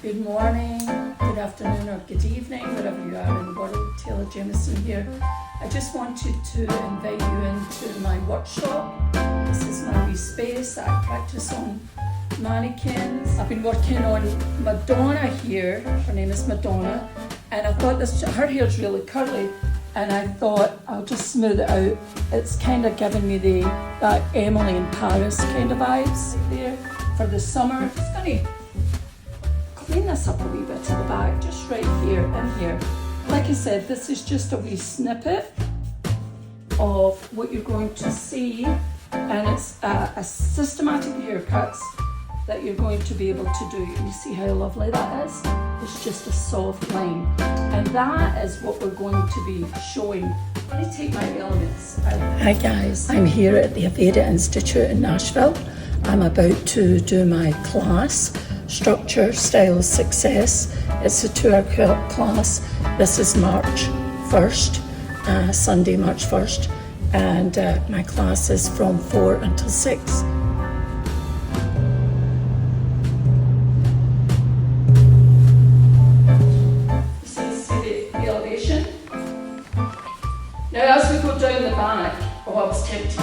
Good morning, good afternoon or good evening, wherever you are in the world. Taylor Jameson here. I just wanted to invite you into my workshop. This is my wee space that I practice on mannequins. I've been working on Madonna here. Her name is Madonna. And I thought her hair's really curly. And I thought I'll just smooth it out. It's kind of giving me that Emily in Paris kind of vibes there for the summer. It's going to clean this up a wee bit at the back, just right here and here. Like I said, this is just a wee snippet of what you're going to see, and it's a systematic haircuts that you're going to be able to do. You see how lovely that is? It's just a soft line, and that is what we're going to be showing. I'm going to take my elements out. Hi guys, I'm here at the Aveda Institute in Nashville. I'm about to do my class, Structure, Style, Success. It's a 2-hour class. This is March 1st, Sunday, March 1st, and my class is from 4 until 6. See the elevation? Now as we go down the back, I was tempted